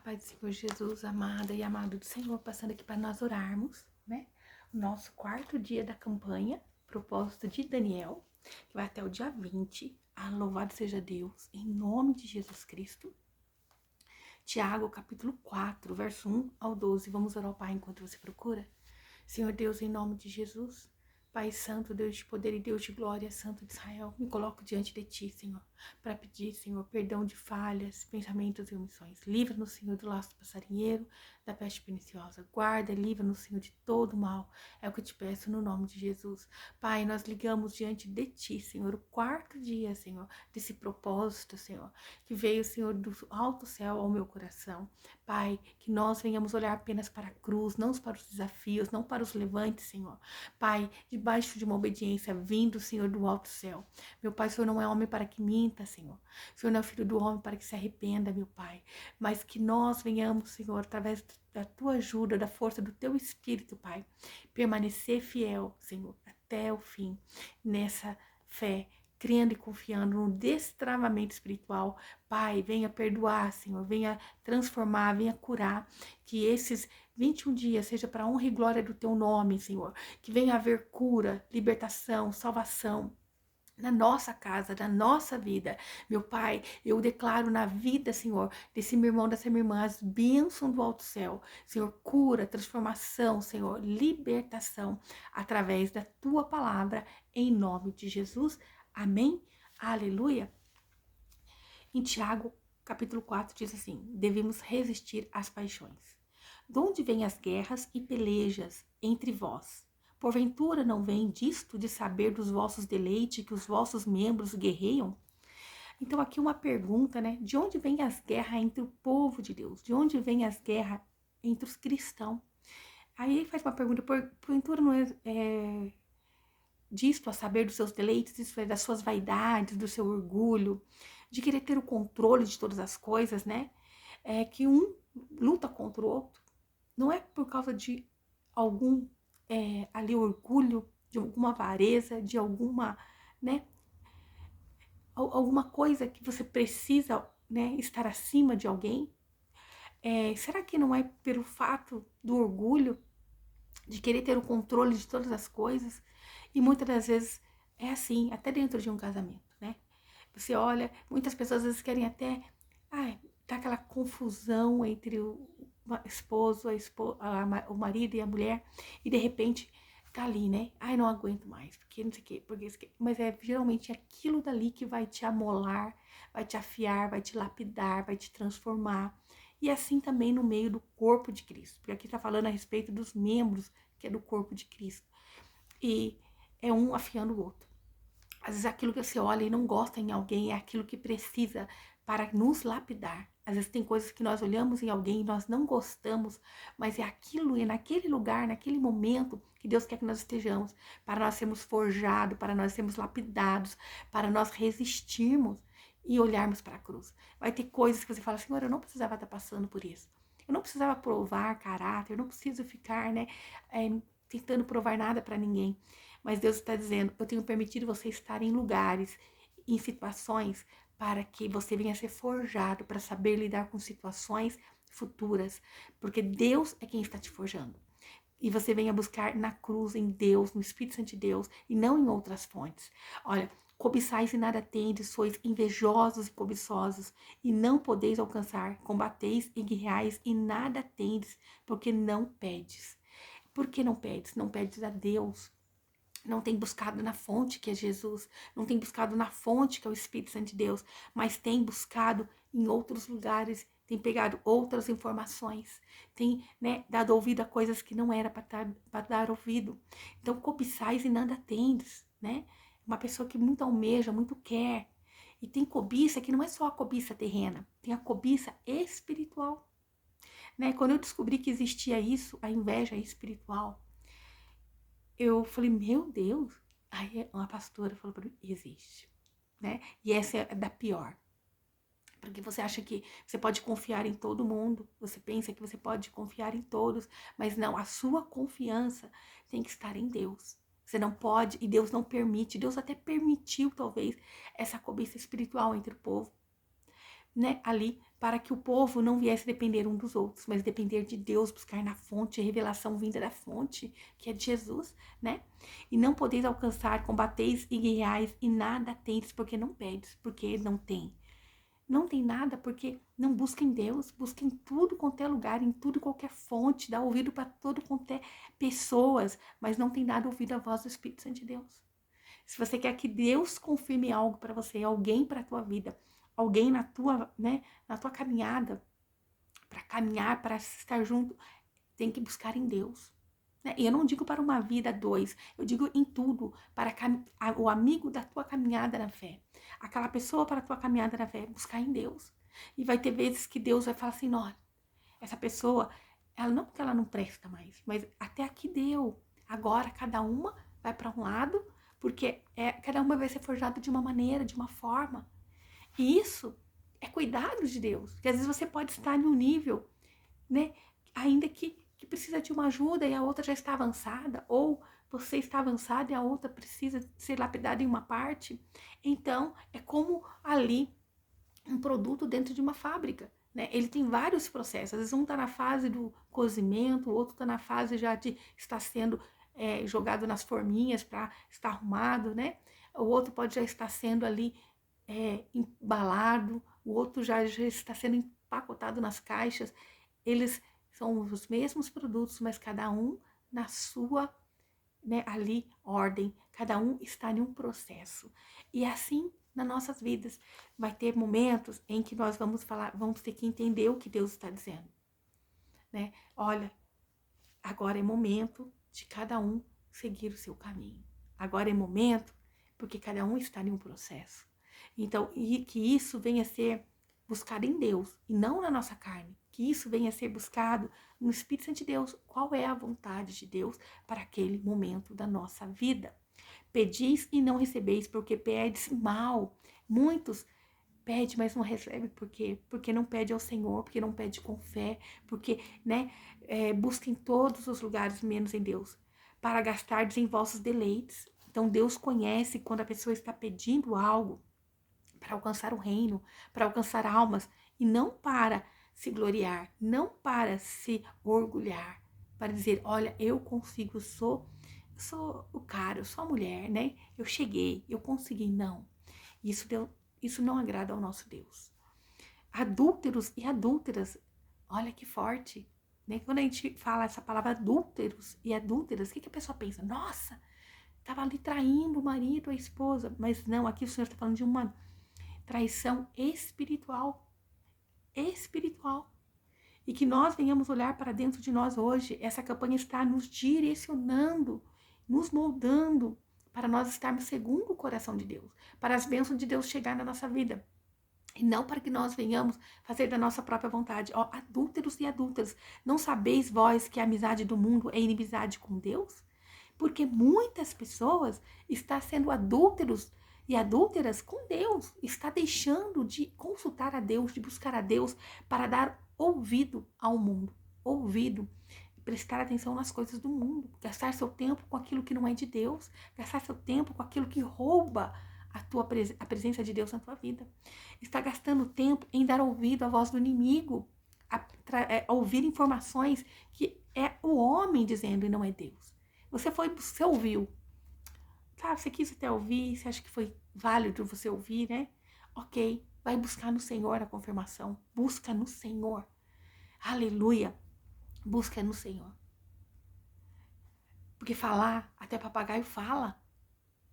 Paz do Senhor Jesus, amada e amado do Senhor, passando aqui para nós orarmos, né? O nosso quarto dia da campanha, propósito de Daniel, que vai até o dia 20. Louvado seja Deus, em nome de Jesus Cristo. Tiago, capítulo 4, verso 1 ao 12. Vamos orar ao Pai enquanto você procura? Senhor Deus, em nome de Jesus, Pai Santo, Deus de poder e Deus de glória, Santo de Israel, me coloco diante de Ti, Senhor, para pedir, Senhor, perdão de falhas, pensamentos e omissões. Livra-nos, Senhor, do laço passarinheiro, da peste perniciosa. Guarda e livra-nos, Senhor, de todo mal. É o que eu te peço no nome de Jesus. Pai, nós ligamos diante de Ti, Senhor, o quarto dia, Senhor, desse propósito, Senhor, que veio, Senhor, do alto céu ao meu coração. Pai, que nós venhamos olhar apenas para a cruz, não para os desafios, não para os levantes, Senhor. Pai, debaixo de uma obediência vindo, Senhor, do alto céu. Meu Pai, o Senhor não é homem para que minta, Senhor. O Senhor não é filho do homem para que se arrependa, meu Pai. Mas que nós venhamos, Senhor, através da Tua ajuda, da força do Teu Espírito, Pai, permanecer fiel, Senhor, até o fim, nessa fé, crendo e confiando no destravamento espiritual. Pai, venha perdoar, Senhor, venha transformar, venha curar, que esses 21 dias seja para a honra e glória do Teu nome, Senhor, que venha haver cura, libertação, salvação, na nossa casa, na nossa vida. Meu Pai, eu declaro na vida, Senhor, desse meu irmão, dessa minha irmã, as bênçãos do alto céu. Senhor, cura, transformação, Senhor, libertação, através da Tua palavra, em nome de Jesus. Amém? Aleluia. Em Tiago, capítulo 4, diz assim: devemos resistir às paixões. De onde vêm as guerras e pelejas entre vós? Porventura não vem disto de saber dos vossos deleites que os vossos membros guerreiam? Então aqui uma pergunta, né? De onde vêm as guerras entre o povo de Deus? De onde vêm as guerras entre os cristãos? Aí ele faz uma pergunta: porventura não é disto a saber dos seus deleites, isso é das suas vaidades, do seu orgulho, de querer ter o controle de todas as coisas, né? É que um luta contra o outro. Não é por causa de algum ali orgulho, de alguma avareza, de alguma, né? Alguma coisa que você precisa, né, estar acima de alguém. Será que não é pelo fato do orgulho, de querer ter o controle de todas as coisas? E muitas das vezes é assim, até dentro de um casamento, né? Você olha, muitas pessoas às vezes querem até, tá aquela confusão entre o esposo, o marido e a mulher, e de repente tá ali, né? Ai, não aguento mais, porque não sei o quê, porque isso aqui. Mas é geralmente aquilo dali que vai te amolar, vai te afiar, vai te lapidar, vai te transformar. E assim também no meio do corpo de Cristo, porque aqui tá falando a respeito dos membros, que é do corpo de Cristo. E é um afiando o outro. Às vezes aquilo que você olha e não gosta em alguém é aquilo que precisa para nos lapidar. Às vezes tem coisas que nós olhamos em alguém e nós não gostamos, mas é aquilo e naquele lugar, naquele momento que Deus quer que nós estejamos, para nós sermos forjados, para nós sermos lapidados, para nós resistirmos e olharmos para a cruz. Vai ter coisas que você fala: Senhor, eu não precisava estar passando por isso. Eu não precisava provar caráter, eu não preciso ficar, né, tentando provar nada para ninguém. Mas Deus está dizendo: eu tenho permitido você estar em lugares, em situações, para que você venha a ser forjado, para saber lidar com situações futuras. Porque Deus é quem está te forjando. E você venha buscar na cruz, em Deus, no Espírito Santo de Deus, e não em outras fontes. Olha, cobiçais e nada tendes, sois invejosos e cobiçosos, e não podeis alcançar, combateis e guerreais e nada tendes, porque não pedes. Por que não pedes? Não pedes a Deus. Não tem buscado na fonte que é Jesus, não tem buscado na fonte que é o Espírito Santo de Deus, mas tem buscado em outros lugares, tem pegado outras informações, tem, né, dado ouvido a coisas que não era para dar ouvido. Então cobiçais e nada tendes, né? Uma pessoa que muito almeja, muito quer. E tem cobiça que não é só a cobiça terrena, tem a cobiça espiritual, né? Quando eu descobri que existia isso, a inveja espiritual, eu falei: meu Deus. Aí uma pastora falou para mim: existe, né? E essa é da pior. Porque você acha que você pode confiar em todo mundo, você pensa que você pode confiar em todos, mas não, a sua confiança tem que estar em Deus. Você não pode, e Deus não permite, Deus até permitiu talvez essa cobiça espiritual entre o povo. né, ali, para que o povo não viesse depender um dos outros, mas depender de Deus, buscar na fonte, a revelação vinda da fonte, que é de Jesus, né? E não podeis alcançar, combateis e guerreais, e nada tendes, porque não pedes, porque não tem. Não tem nada porque não busca em Deus, busca em tudo quanto é lugar, em tudo qualquer fonte, dá ouvido para todo quanto é pessoas, mas não tem dado ouvido à voz do Espírito Santo de Deus. Se você quer que Deus confirme algo para você, alguém para a tua vida, alguém na tua, né, na tua caminhada, para caminhar, para estar junto, tem que buscar em Deus. Né? E eu não digo para uma vida dois, eu digo em tudo, para o amigo da tua caminhada na fé. Aquela pessoa para a tua caminhada na fé, buscar em Deus. E vai ter vezes que Deus vai falar assim, olha, essa pessoa, ela não que ela não presta mais, mas até aqui deu. Agora cada uma vai para um lado, porque cada uma vai ser forjada de uma maneira, de uma forma. E isso é cuidado de Deus. Porque às vezes você pode estar em um nível, né, ainda que precisa de uma ajuda e a outra já está avançada, ou você está avançada e a outra precisa ser lapidada em uma parte. Então, é como ali um produto dentro de uma fábrica. Né? Ele tem vários processos. Às vezes um está na fase do cozimento, o outro está na fase já de estar sendo jogado nas forminhas para estar arrumado, né? O outro pode já estar sendo ali embalado, o outro já está sendo empacotado nas caixas. Eles são os mesmos produtos, mas cada um na sua, né, ali, ordem. Cada um está em um processo. E assim, nas nossas vidas, vai ter momentos em que nós vamos ter que entender o que Deus está dizendo. Né? Olha, agora é momento de cada um seguir o seu caminho. Agora é momento, porque cada um está em um processo. Então, e que isso venha a ser buscado em Deus e não na nossa carne. Que isso venha a ser buscado no Espírito Santo de Deus. Qual é a vontade de Deus para aquele momento da nossa vida? Pedis e não recebeis, porque pedes mal. Muitos pedem, mas não recebem. Por quê? Porque não pede ao Senhor, porque não pede com fé, porque, né, busca em todos os lugares, menos em Deus, para gastardes em vossos deleites. Então, Deus conhece quando a pessoa está pedindo algo para alcançar o reino, para alcançar almas, e não para se gloriar, não para se orgulhar, para dizer, olha, eu consigo, eu sou o cara, eu sou a mulher, né? Eu cheguei, eu consegui. Não. Isso não agrada ao nosso Deus. Adúlteros e adúlteras, olha que forte. Né? Quando a gente fala essa palavra adúlteros e adúlteras, o que a pessoa pensa? Nossa, estava ali traindo o marido, a esposa. Mas não, aqui o Senhor está falando de uma traição espiritual. Espiritual. E que nós venhamos olhar para dentro de nós hoje. Essa campanha está nos direcionando, nos moldando para nós estarmos segundo o coração de Deus, para as bênçãos de Deus chegar na nossa vida. E não para que nós venhamos fazer da nossa própria vontade. Ó, adúlteros e adúlteras, não sabeis vós que a amizade do mundo é inimizade com Deus? Porque muitas pessoas estão sendo adúlteros e adúlteras com Deus. Está deixando de consultar a Deus, de buscar a Deus para dar ouvido ao mundo. Ouvido. Prestar atenção nas coisas do mundo. Gastar seu tempo com aquilo que não é de Deus. Gastar seu tempo com aquilo que rouba a presença de Deus na tua vida. Está gastando tempo em dar ouvido à voz do inimigo. A ouvir informações que é o homem dizendo e não é Deus. Você ouviu. Sabe, você quis até ouvir, você acha que foi válido você ouvir, né? Ok, vai buscar no Senhor a confirmação. Busca no Senhor. Aleluia. Busca no Senhor. Porque falar, até papagaio fala.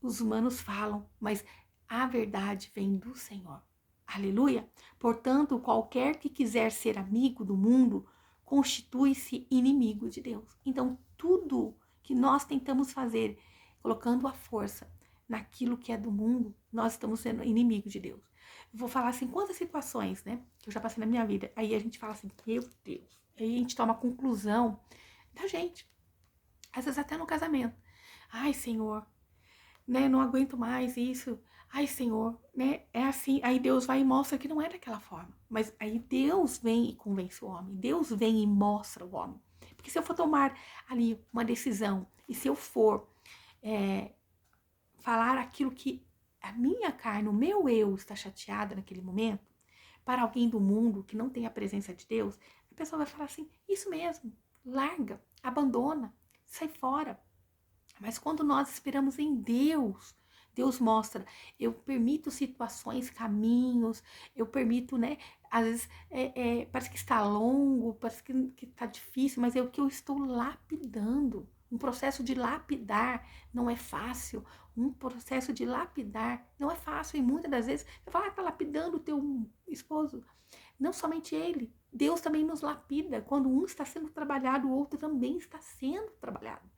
Os humanos falam, mas a verdade vem do Senhor. Aleluia. Portanto, qualquer que quiser ser amigo do mundo, constitui-se inimigo de Deus. Então, tudo que nós tentamos fazer, colocando a força naquilo que é do mundo, nós estamos sendo inimigo de Deus. Eu vou falar assim, quantas situações, né, que eu já passei na minha vida. Aí a gente fala assim, meu Deus. Aí a gente toma a conclusão da gente. Às vezes até no casamento. Ai, Senhor, né, não aguento mais isso. Ai, Senhor, né, é assim. Aí Deus vai e mostra que não é daquela forma. Mas aí Deus vem e convence o homem. Deus vem e mostra o homem. Porque se eu for tomar ali uma decisão e se eu for falar aquilo que a minha carne, o meu eu está chateada naquele momento, para alguém do mundo que não tem a presença de Deus, a pessoa vai falar assim, isso mesmo, larga, abandona, sai fora. Mas quando nós esperamos em Deus, Deus mostra, eu permito situações, caminhos, eu permito, né? Às vezes parece que está longo, parece que está difícil, mas é o que eu estou lapidando. Um processo de lapidar não é fácil. Um processo de lapidar não é fácil. E muitas das vezes você fala, está lapidando o teu esposo. Não somente ele. Deus também nos lapida. Quando um está sendo trabalhado, o outro também está sendo trabalhado.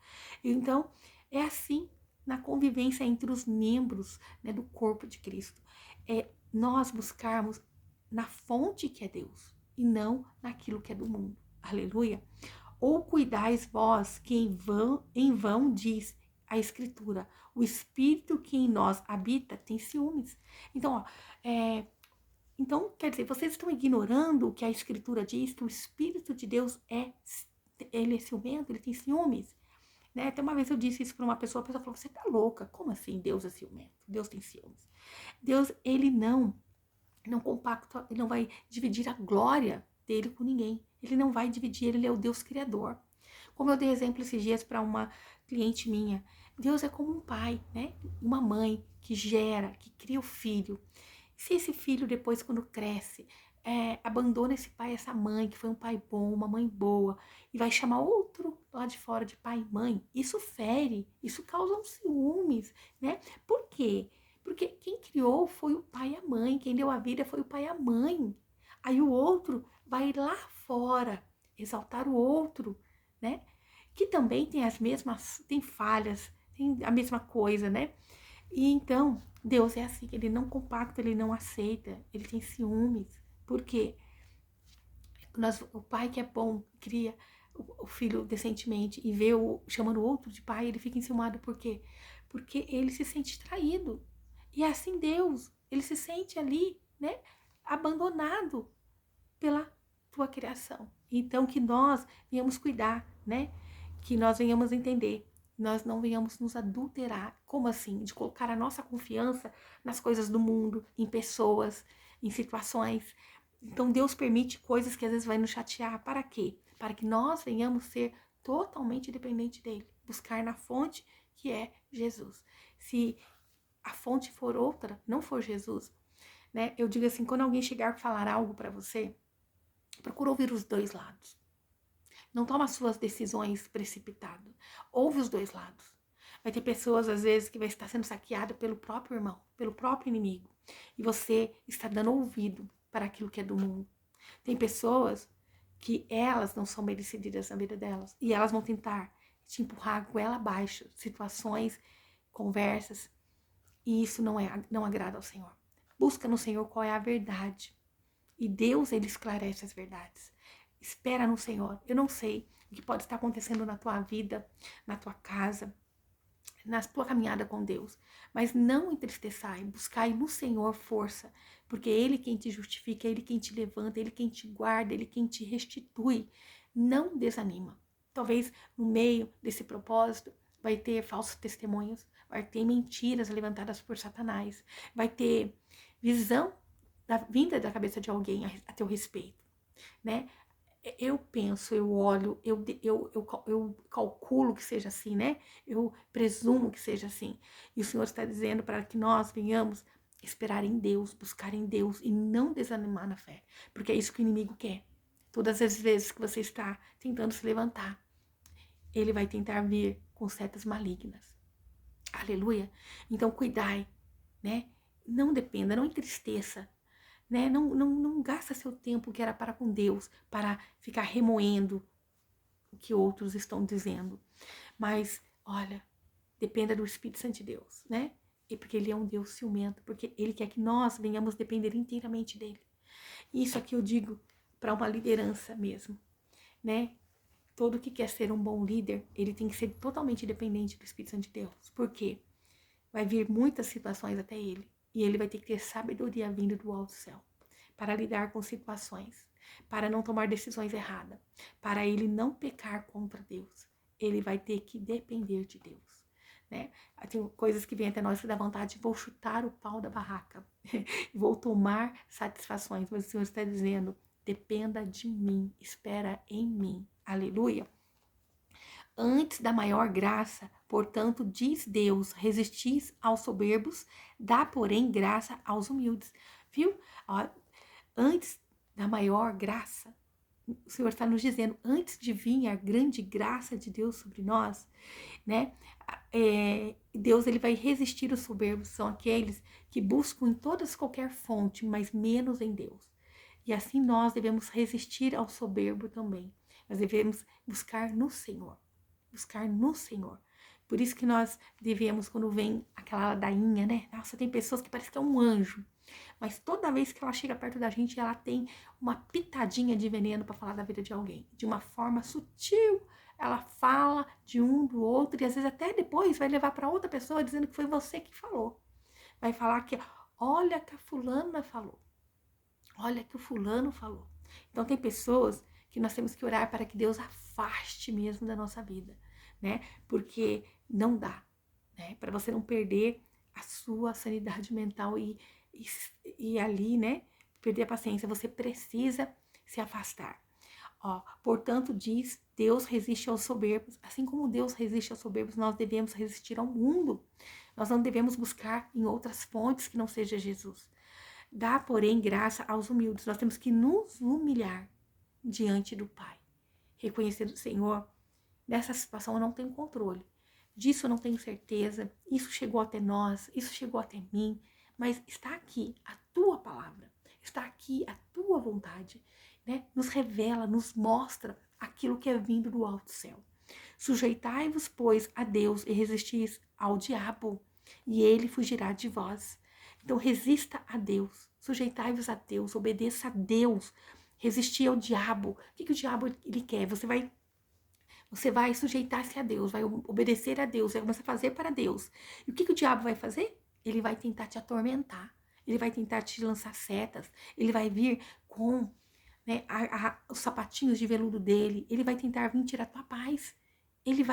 Então, é assim na convivência entre os membros, né, do corpo de Cristo. É nós buscarmos na fonte que é Deus e não naquilo que é do mundo. Aleluia. Ou cuidais vós que em vão diz a Escritura, o Espírito que em nós habita tem ciúmes. Então, quer dizer, vocês estão ignorando o que a Escritura diz, que o Espírito de Deus ele é ciumento, ele tem ciúmes. Né? Até uma vez eu disse isso para uma pessoa, a pessoa falou, você tá louca? Como assim Deus é ciumento? Deus tem ciúmes. Deus, ele não compacta, ele não vai dividir a glória dele com ninguém. Ele não vai dividir, ele é o Deus criador. Como eu dei exemplo esses dias para uma cliente minha, Deus é como um pai, né? Uma mãe que gera, que cria o filho. Se esse filho depois, quando cresce, abandona esse pai, essa mãe, que foi um pai bom, uma mãe boa, e vai chamar outro lá de fora de pai e mãe, isso fere, isso causa um ciúmes, né? Por quê? Porque quem criou foi o pai e a mãe, quem deu a vida foi o pai e a mãe. Aí o outro vai lá fora exaltar o outro, né? Que também tem as mesmas, tem falhas, tem a mesma coisa, né? E então, Deus é assim, ele não compacta, ele não aceita, ele tem ciúmes. Por quê? O pai que é bom, cria o filho decentemente e vê chamando o outro de pai, ele fica enciumado. Por quê? Porque ele se sente traído. E é assim Deus, ele se sente ali, né, abandonado pela tua criação. Então, que nós venhamos cuidar, né, que nós venhamos entender, nós não venhamos nos adulterar. Como assim? De colocar a nossa confiança nas coisas do mundo, em pessoas, em situações. Então Deus permite coisas que às vezes vai nos chatear. Para quê? Para que nós venhamos ser totalmente dependentes dele. Buscar na fonte que é Jesus. Se a fonte for outra, não for Jesus, né? Eu digo assim, quando alguém chegar a falar algo para você, procura ouvir os dois lados. Não toma suas decisões precipitado. Ouve os dois lados. Vai ter pessoas, às vezes, que vai estar sendo saqueada pelo próprio irmão, pelo próprio inimigo. E você está dando ouvido para aquilo que é do mundo. Tem pessoas que elas não são bem-sucedidas na vida delas. E elas vão tentar te empurrar com ela abaixo. Situações, conversas. E isso não agrada ao Senhor. Busca no Senhor qual é a verdade. E Deus, ele esclarece as verdades. Espera no Senhor. Eu não sei o que pode estar acontecendo na tua vida, na tua casa, na tua caminhada com Deus. Mas não entristeçai, buscai no Senhor força, porque Ele quem te justifica, Ele quem te levanta, Ele quem te guarda, Ele quem te restitui. Não desanima. Talvez no meio desse propósito vai ter falsos testemunhos, vai ter mentiras levantadas por Satanás, vai ter visão da vinda da cabeça de alguém a teu respeito, né? Eu penso, eu olho, eu calculo que seja assim, né? Eu presumo que seja assim. E o Senhor está dizendo para que nós venhamos esperar em Deus, buscar em Deus e não desanimar na fé. Porque é isso que o inimigo quer. Todas as vezes que você está tentando se levantar, ele vai tentar vir com setas malignas. Aleluia. Então, cuidai, né? Não dependa, não entristeça, né? Não gasta seu tempo que era para com Deus, para ficar remoendo o que outros estão dizendo. Mas, olha, dependa do Espírito Santo de Deus, né? E porque Ele é um Deus ciumento, porque Ele quer que nós venhamos depender inteiramente dEle. Isso aqui eu digo para uma liderança mesmo, né? Todo que quer ser um bom líder, ele tem que ser totalmente dependente do Espírito Santo de Deus. Por quê? Vai vir muitas situações até ele. E ele vai ter que ter sabedoria vinda do alto céu para lidar com situações, para não tomar decisões erradas, para ele não pecar contra Deus. Ele vai ter que depender de Deus. né? Tem coisas que vêm até nós que dá vontade, vou chutar o pau da barraca, vou tomar satisfações, mas o Senhor está dizendo, dependa de mim, espera em mim, aleluia. Antes da maior graça, portanto, diz Deus, resistis aos soberbos, dá, porém, graça aos humildes. Viu? Ó, antes da maior graça, o Senhor está nos dizendo, antes de vir a grande graça de Deus sobre nós, né? Deus ele vai resistir os soberbos, são aqueles que buscam em todas qualquer fonte, mas menos em Deus. E assim nós devemos resistir ao soberbo também. Nós devemos buscar no Senhor. Buscar no Senhor. Por isso que nós devemos, quando vem aquela ladainha, né? Nossa, tem pessoas que parecem que é um anjo. Mas toda vez que ela chega perto da gente, ela tem uma pitadinha de veneno para falar da vida de alguém. De uma forma sutil, ela fala de um, do outro, e às vezes até depois vai levar para outra pessoa dizendo que foi você que falou. Vai falar que, olha que a fulana falou. Olha que o fulano falou. Então tem pessoas que nós temos que orar para que Deus afaste mesmo da nossa vida, né? Porque não dá, né? Para você não perder a sua sanidade mental e ali, né? Perder a paciência, você precisa se afastar. Ó, portanto, diz, Deus resiste aos soberbos. Assim como Deus resiste aos soberbos, nós devemos resistir ao mundo. Nós não devemos buscar em outras fontes que não seja Jesus. Dá, porém, graça aos humildes. Nós temos que nos humilhar diante do Pai. Reconhecendo o Senhor, nessa situação eu não tenho controle. Disso eu não tenho certeza. Isso chegou até nós, isso chegou até mim. Mas está aqui a tua palavra. Está aqui a tua vontade. Né? Nos revela, nos mostra aquilo que é vindo do alto céu. Sujeitai-vos, pois, a Deus e resistis ao diabo, e ele fugirá de vós. Então resista a Deus, sujeitai-vos a Deus, obedeça a Deus, resistir ao diabo. O que o diabo ele quer? Você vai sujeitar-se a Deus, vai obedecer a Deus, vai começar a fazer para Deus. E o que o diabo vai fazer? Ele vai tentar te atormentar, ele vai tentar te lançar setas, ele vai vir com, né, os sapatinhos de veludo dele, ele vai tentar vir tirar tua paz. Ele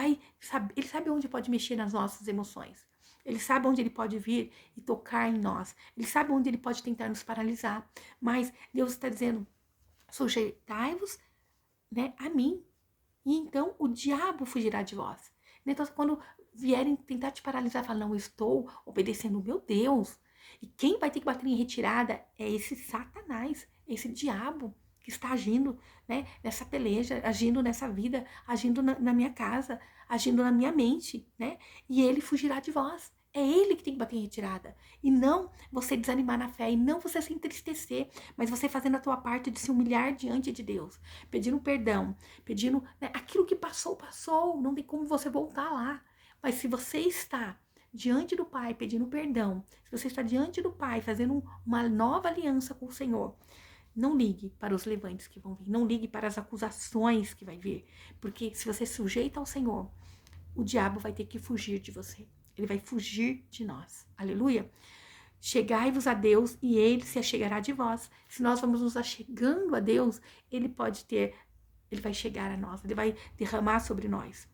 sabe onde pode mexer nas nossas emoções. Ele sabe onde ele pode vir e tocar em nós. Ele sabe onde ele pode tentar nos paralisar. Mas Deus está dizendo, sujeitai-vos, né, a mim. E então o diabo fugirá de vós. Então quando vierem tentar te paralisar, fala, não, eu estou obedecendo o meu Deus. E quem vai ter que bater em retirada é esse Satanás, esse diabo que está agindo, né, nessa peleja, agindo nessa vida, agindo na minha casa, agindo na minha mente, né? E ele fugirá de vós. É ele que tem que bater em retirada. E não você desanimar na fé, e não você se entristecer, mas você fazendo a tua parte de se humilhar diante de Deus, pedindo perdão, pedindo, né, aquilo que passou, passou, não tem como você voltar lá. Mas se você está diante do Pai pedindo perdão, se você está diante do Pai fazendo uma nova aliança com o Senhor, não ligue para os levantes que vão vir, não ligue para as acusações que vai vir, porque se você sujeita ao Senhor, o diabo vai ter que fugir de você. Ele vai fugir de nós. Aleluia. Chegai-vos a Deus e ele se achegará de vós. Se nós vamos nos achegando a Deus, ele vai chegar a nós, ele vai derramar sobre nós.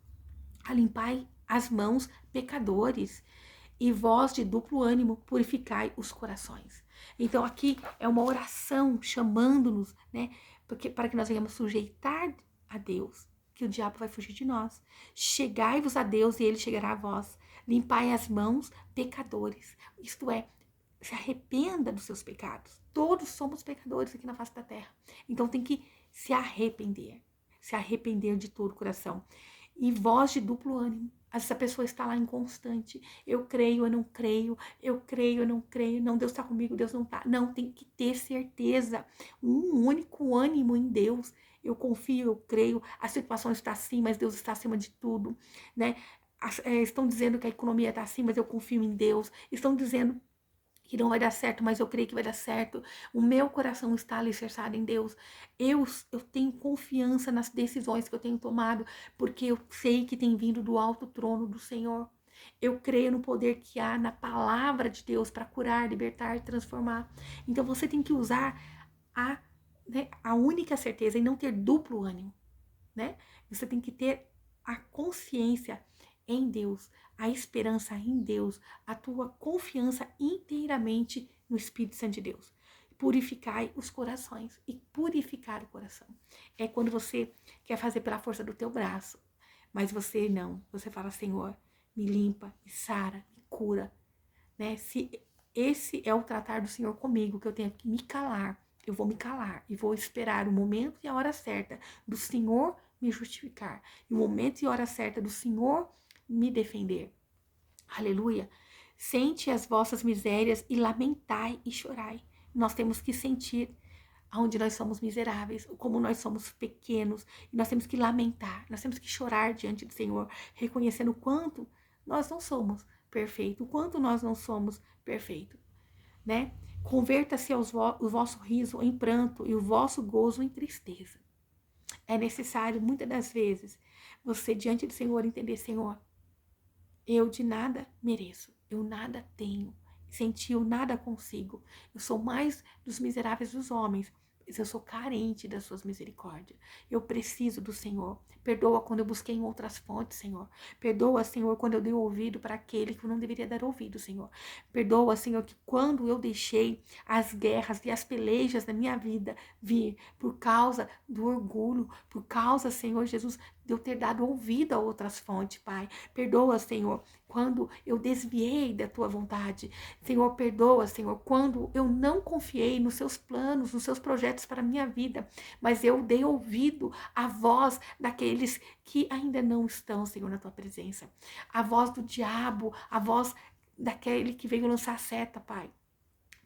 Alimpai as mãos, pecadores, e vós de duplo ânimo, purificai os corações. Então aqui é uma oração chamando-nos, né, para que nós venhamos sujeitar a Deus, que o diabo vai fugir de nós. Chegai-vos a Deus e ele chegará a vós. Limpai as mãos, pecadores. Isto é, se arrependa dos seus pecados. Todos somos pecadores aqui na face da terra. Então tem que se arrepender de todo o coração. E voz de duplo ânimo. Essa pessoa está lá inconstante. Eu creio, eu não creio. Eu creio, eu não creio. Não, Deus está comigo, Deus não está. Não, tem que ter certeza. Um único ânimo em Deus. Eu confio, eu creio. A situação está assim, mas Deus está acima de tudo, né? Estão dizendo que a economia está assim, mas eu confio em Deus. Estão dizendo que não vai dar certo, mas eu creio que vai dar certo. O meu coração está alicerçado em Deus. Eu tenho confiança nas decisões que eu tenho tomado, porque eu sei que tem vindo do alto trono do Senhor. Eu creio no poder que há na palavra de Deus para curar, libertar e transformar. Então você tem que usar a única certeza e não ter duplo ânimo, né? Você tem que ter a consciência em Deus, a esperança em Deus, a tua confiança inteiramente no Espírito Santo de Deus. Purificai os corações. E purificar o coração é quando você quer fazer pela força do teu braço, mas você não. Você fala, Senhor, me limpa, me sara, me cura, né? Se esse é o tratar do Senhor comigo, que eu tenho que me calar, eu vou me calar e vou esperar o momento e a hora certa do Senhor me justificar, e o momento e a hora certa do Senhor me defender. Aleluia. Sente as vossas misérias e lamentai e chorai. Nós temos que sentir onde nós somos miseráveis, como nós somos pequenos, e nós temos que lamentar, nós temos que chorar diante do Senhor, reconhecendo o quanto nós não somos perfeitos, o quanto nós não somos perfeitos, né? Converta-se o vosso riso em pranto e o vosso gozo em tristeza. É necessário, muitas das vezes, você diante do Senhor entender, Senhor, eu de nada mereço, eu nada tenho, sem ti eu nada consigo, eu sou mais dos miseráveis dos homens, mas eu sou carente das suas misericórdias, eu preciso do Senhor. Perdoa quando eu busquei em outras fontes, Senhor. Perdoa, Senhor, quando eu dei ouvido para aquele que eu não deveria dar ouvido, Senhor. Perdoa, Senhor, que quando eu deixei as guerras e as pelejas da minha vida vir por causa do orgulho, por causa, Senhor Jesus, de eu ter dado ouvido a outras fontes, Pai. Perdoa, Senhor, quando eu desviei da tua vontade. Senhor, perdoa, Senhor, quando eu não confiei nos seus planos, nos seus projetos para a minha vida, mas eu dei ouvido à voz daqueles que ainda não estão, Senhor, na tua presença. A voz do diabo, a voz daquele que veio lançar seta, Pai.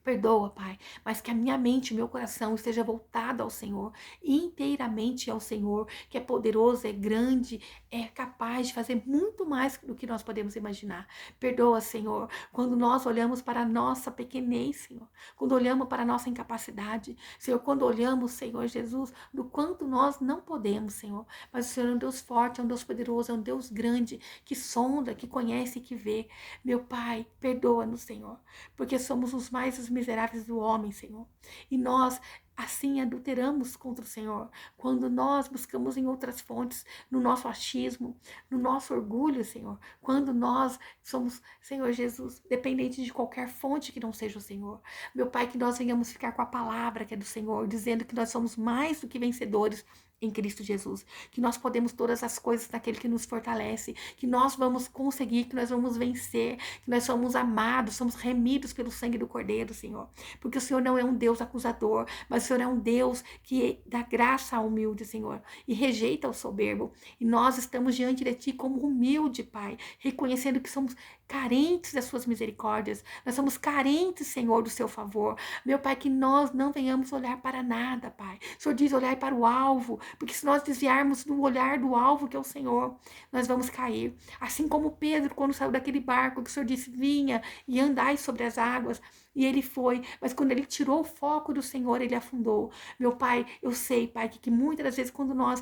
Perdoa, Pai, mas que a minha mente, meu coração esteja voltado ao Senhor, inteiramente ao Senhor, que é poderoso, é grande, é capaz de fazer muito mais do que nós podemos imaginar. Perdoa, Senhor, quando nós olhamos para a nossa pequenez, Senhor, quando olhamos para a nossa incapacidade, Senhor, quando olhamos, Senhor Jesus, do quanto nós não podemos, Senhor, mas o Senhor é um Deus forte, é um Deus poderoso, é um Deus grande, que sonda, que conhece e que vê. Meu Pai, perdoa-nos, Senhor, porque somos os miseráveis do homem, Senhor. E nós, assim, adulteramos contra o Senhor. Quando nós buscamos em outras fontes, no nosso achismo, no nosso orgulho, Senhor. Quando nós somos, Senhor Jesus, dependentes de qualquer fonte que não seja o Senhor. Meu Pai, que nós venhamos ficar com a palavra que é do Senhor, dizendo que nós somos mais do que vencedores em Cristo Jesus, que nós podemos todas as coisas naquele que nos fortalece, que nós vamos conseguir, que nós vamos vencer, que nós somos amados, somos remidos pelo sangue do Cordeiro, Senhor, porque o Senhor não é um Deus acusador, mas o Senhor é um Deus que dá graça ao humilde, Senhor, e rejeita o soberbo, e nós estamos diante de Ti como humilde, Pai, reconhecendo que somos carentes das Suas misericórdias, nós somos carentes, Senhor, do Seu favor, meu Pai, que nós não venhamos olhar para nada, Pai, o Senhor diz olhar para o alvo, porque se nós desviarmos do olhar do alvo, que é o Senhor, nós vamos cair. Assim como Pedro, quando saiu daquele barco, que o Senhor disse, vinha e andai sobre as águas, e ele foi, mas quando ele tirou o foco do Senhor, ele afundou. Meu Pai, eu sei, Pai, que muitas das vezes quando nós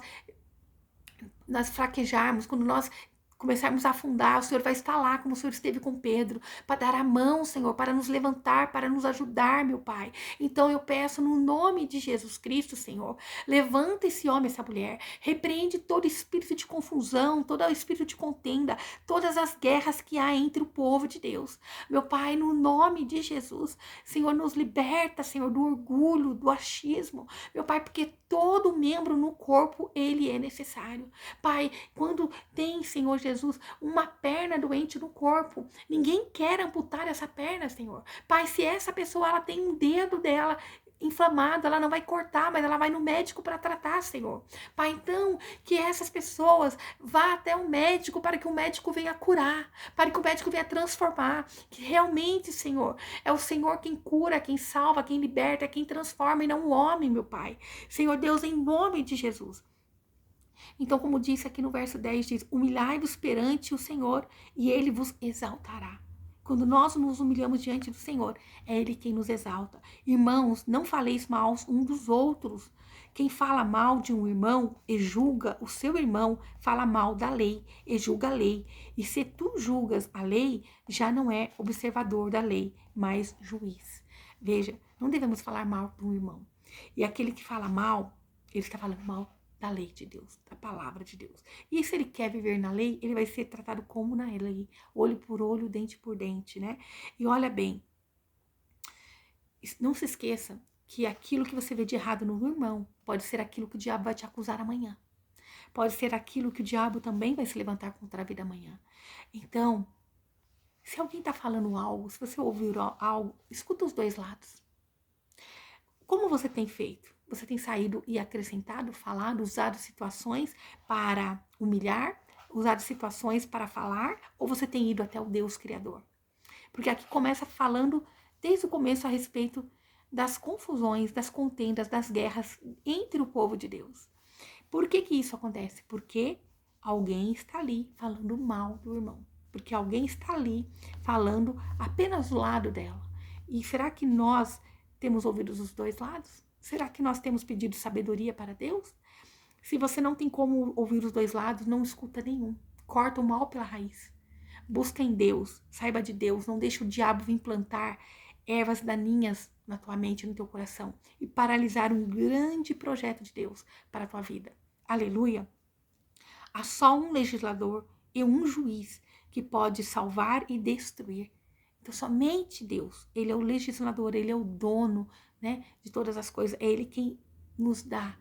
fraquejarmos, quando nós começarmos a afundar, o Senhor vai estar lá, como o Senhor esteve com Pedro, para dar a mão, Senhor, para nos levantar, para nos ajudar, meu Pai. Então eu peço no nome de Jesus Cristo, Senhor, levanta esse homem, essa mulher, repreende todo espírito de confusão, todo espírito de contenda, todas as guerras que há entre o povo de Deus. Meu Pai, no nome de Jesus, Senhor, nos liberta, Senhor, do orgulho, do achismo, meu Pai, porque todo membro no corpo, ele é necessário. Pai, quando tem, Senhor Jesus, uma perna doente no corpo, ninguém quer amputar essa perna, Senhor. Pai, se essa pessoa ela tem um dedo dela inflamado, ela não vai cortar, mas ela vai no médico para tratar, Senhor. Pai, então, que essas pessoas vá até o médico para que o médico venha curar, para que o médico venha transformar, que realmente, Senhor, é o Senhor quem cura, quem salva, quem liberta, quem transforma e não o homem, meu Pai. Senhor Deus, em nome de Jesus. Então, como disse aqui no verso 10, diz, humilhai-vos perante o Senhor e Ele vos exaltará. Quando nós nos humilhamos diante do Senhor, é Ele quem nos exalta. Irmãos, não faleis mal um dos outros. Quem fala mal de um irmão e julga o seu irmão, fala mal da lei e julga a lei. E se tu julgas a lei, já não é observador da lei, mas juiz. Veja, não devemos falar mal de um irmão. E aquele que fala mal, ele está falando mal da lei de Deus, da palavra de Deus. E se ele quer viver na lei, ele vai ser tratado como na lei, olho por olho, dente por dente, né? E olha bem, não se esqueça que aquilo que você vê de errado no irmão pode ser aquilo que o diabo vai te acusar amanhã. Pode ser aquilo que o diabo também vai se levantar contra a vida amanhã. Então, se alguém está falando algo, se você ouvir algo, escuta os dois lados. Como você tem feito? Você tem saído e acrescentado, falado, usado situações para humilhar, usado situações para falar, ou você tem ido até o Deus Criador? Porque aqui começa falando desde o começo a respeito das confusões, das contendas, das guerras entre o povo de Deus. Por que isso acontece? Porque alguém está ali falando mal do irmão. Porque alguém está ali falando apenas do lado dela. E será que nós temos ouvido os dois lados? Será que nós temos pedido sabedoria para Deus? Se você não tem como ouvir os dois lados, não escuta nenhum. Corta o mal pela raiz. Busca em Deus, saiba de Deus, não deixe o diabo vir plantar ervas daninhas na tua mente, no teu coração e paralisar um grande projeto de Deus para a tua vida. Aleluia! Há só um legislador e um juiz que pode salvar e destruir. Então, somente Deus, Ele é o legislador, Ele é o dono, né, de todas as coisas. É Ele quem nos dá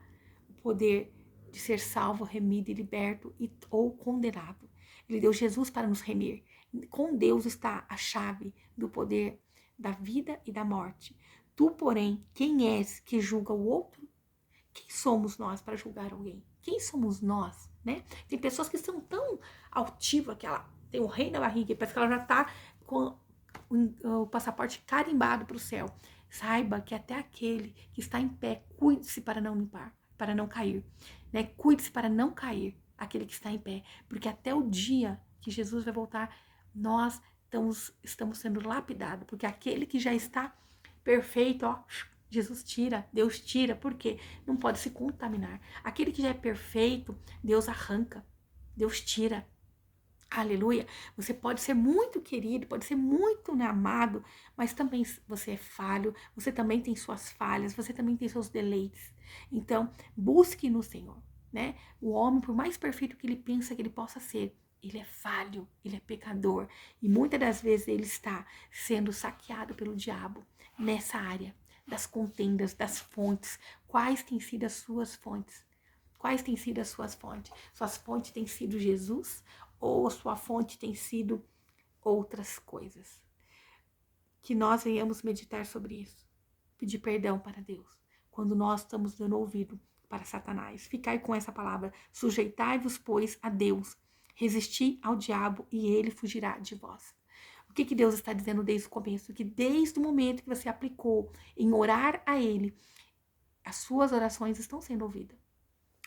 o poder de ser salvo, remido e liberto ou condenado. Ele deu Jesus para nos remir. Com Deus está a chave do poder da vida e da morte. Tu, porém, quem és que julga o outro? Quem somos nós para julgar alguém? Quem somos nós, né? Tem pessoas que são tão altivas que ela tem o rei na barriga e parece que ela já está com o passaporte carimbado para o céu. Saiba que até aquele que está em pé, cuide-se para não limpar, para não cair, né? Cuide-se para não cair, aquele que está em pé, porque até o dia que Jesus vai voltar, nós estamos sendo lapidados, porque aquele que já está perfeito, ó, Jesus tira, Deus tira, porque não pode se contaminar. Aquele que já é perfeito, Deus arranca, Deus tira. Aleluia. Você pode ser muito querido, pode ser muito, né, amado, mas também você é falho, você também tem suas falhas, você também tem seus deleites. Então, busque no Senhor, né? O homem, por mais perfeito que ele pensa que ele possa ser, ele é falho, ele é pecador. E muitas das vezes ele está sendo saqueado pelo diabo nessa área das contendas, das fontes. Quais têm sido as suas fontes? Quais têm sido as suas fontes? Suas fontes têm sido Jesus ou a sua fonte tem sido outras coisas? Que nós venhamos meditar sobre isso. Pedir perdão para Deus. Quando nós estamos dando ouvido para Satanás. Ficai com essa palavra. Sujeitai-vos, pois, a Deus. Resisti ao diabo e ele fugirá de vós. O que Deus está dizendo desde o começo? Que desde o momento que você aplicou em orar a Ele, as suas orações estão sendo ouvidas.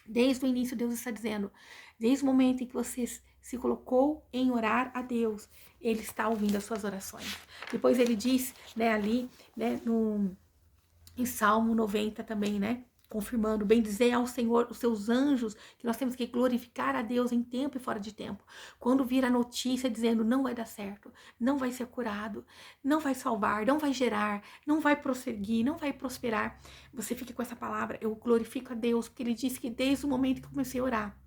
Desde o início, Deus está dizendo, desde o momento em que você se colocou em orar a Deus, Ele está ouvindo as suas orações. Depois ele diz, né, ali, né, em Salmo 90 também, né, confirmando, bendizer ao Senhor os seus anjos, que nós temos que glorificar a Deus em tempo e fora de tempo. Quando vir a notícia dizendo não vai dar certo, não vai ser curado, não vai salvar, não vai gerar, não vai prosseguir, não vai prosperar, você fica com essa palavra, eu glorifico a Deus, porque Ele disse que desde o momento que eu comecei a orar,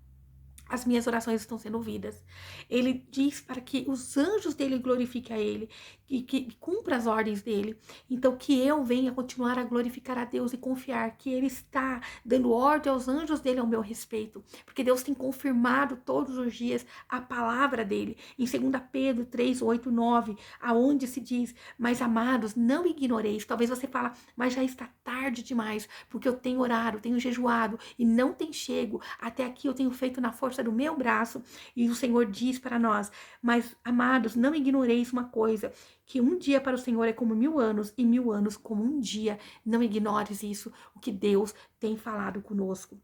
as minhas orações estão sendo ouvidas. Ele diz para que os anjos dele glorifiquem a ele, que cumpra as ordens dele. Então, que eu venha continuar a glorificar a Deus e confiar que ele está dando ordem aos anjos dele ao meu respeito. Porque Deus tem confirmado todos os dias a palavra dele. Em 2 Pedro 3, 8, 9, aonde se diz, mas amados, não ignoreis. Talvez você fale, mas já está tarde demais, porque eu tenho orado, tenho jejuado e não tem chego. Até aqui eu tenho feito na força do meu braço, e o Senhor diz para nós, mas amados, não ignoreis uma coisa, que um dia para o Senhor é como 1000 anos, e 1000 anos como um dia. Não ignores isso, o que Deus tem falado conosco.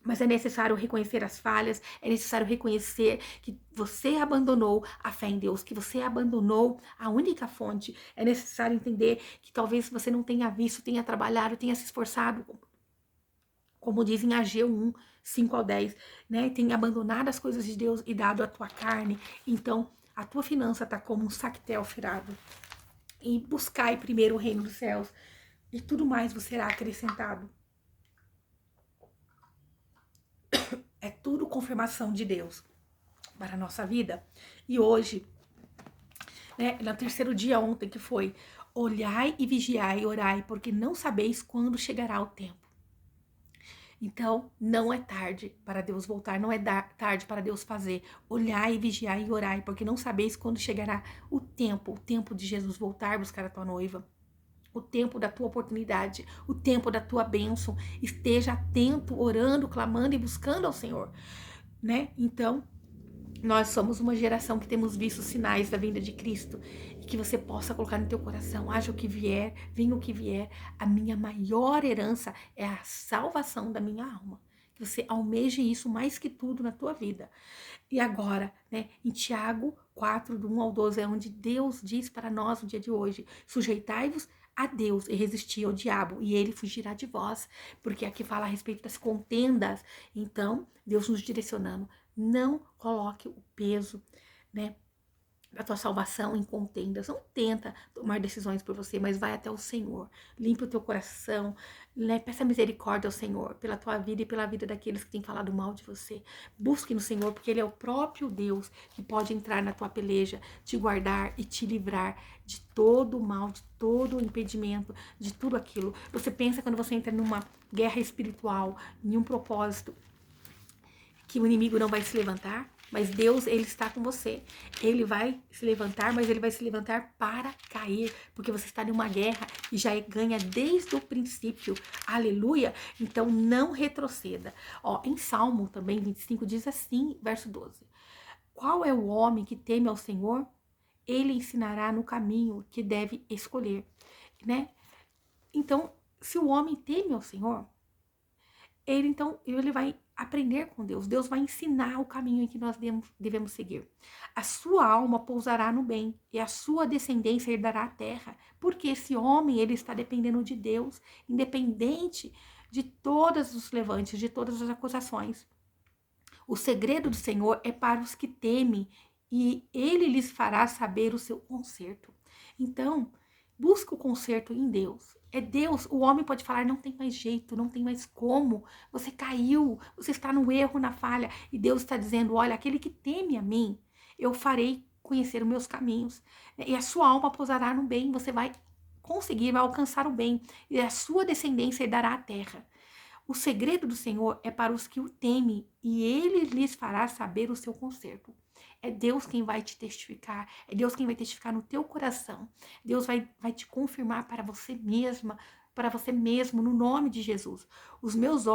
Mas é necessário reconhecer as falhas, é necessário reconhecer que você abandonou a fé em Deus, que você abandonou a única fonte. É necessário entender que talvez você não tenha visto, tenha trabalhado, tenha se esforçado, como dizem Ageu 1, 5 ao 10, né? Tem abandonado as coisas de Deus e dado a tua carne. Então, a tua finança está como um sactel firado. E buscai primeiro o reino dos céus, e tudo mais vos será acrescentado. confirmação de Deus para a nossa vida. E hoje, né, no terceiro dia ontem, que foi: olhai e vigiai e orai, porque não sabeis quando chegará o tempo. Então, não é tarde para Deus voltar, não é tarde para Deus fazer. Olhai, vigiai e orai, porque não sabeis quando chegará o tempo de Jesus voltar buscar a tua noiva, o tempo da tua oportunidade, o tempo da tua bênção. Esteja atento, orando, clamando e buscando ao Senhor, né? Então, nós somos uma geração que temos visto sinais da vinda de Cristo, e que você possa colocar no teu coração: haja o que vier, venha o que vier, a minha maior herança é a salvação da minha alma. Que você almeje isso mais que tudo na tua vida. E agora, né, em Tiago 4, do 1 ao 12, é onde Deus diz para nós no dia de hoje: sujeitai-vos a Deus e resistir ao diabo, e ele fugirá de vós. Porque aqui fala a respeito das contendas. Então, Deus nos direcionando: não coloque o peso, né, da tua salvação em contendas. Não tenta tomar decisões por você, mas vai até o Senhor. Limpe o teu coração, né? Peça misericórdia ao Senhor pela tua vida e pela vida daqueles que têm falado mal de você. Busque no Senhor, porque Ele é o próprio Deus que pode entrar na tua peleja, te guardar e te livrar de todo o mal, de todo o impedimento, de tudo aquilo. Você pensa, quando você entra numa guerra espiritual, em um propósito, que o inimigo não vai se levantar? Mas Deus, Ele está com você. Ele vai se levantar, mas Ele vai se levantar para cair, porque você está em uma guerra e já ganha desde o princípio. Aleluia! Então não retroceda. Ó, em Salmo também 25 diz assim, verso 12: qual é o homem que teme ao Senhor? Ele ensinará no caminho que deve escolher, né? Então, se o homem teme ao Senhor, ele vai aprender com Deus. Deus vai ensinar o caminho em que nós devemos seguir. A sua alma pousará no bem e a sua descendência herdará a terra. Porque esse homem, ele está dependendo de Deus, independente de todos os levantes, de todas as acusações. O segredo do Senhor é para os que temem, e Ele lhes fará saber o seu conserto. Então, busca o conserto em Deus. É Deus. O homem pode falar: não tem mais jeito, não tem mais como. Você caiu, você está no erro, na falha. E Deus está dizendo: olha, aquele que teme a mim, eu farei conhecer os meus caminhos. E a sua alma pousará no bem. Você vai conseguir, vai alcançar o bem. E a sua descendência herdará a terra. O segredo do Senhor é para os que o temem, e Ele lhes fará saber o seu conserto. É Deus quem vai te testificar, é Deus quem vai testificar no teu coração. Deus vai te confirmar para você mesma, para você mesmo, no nome de Jesus. Os meus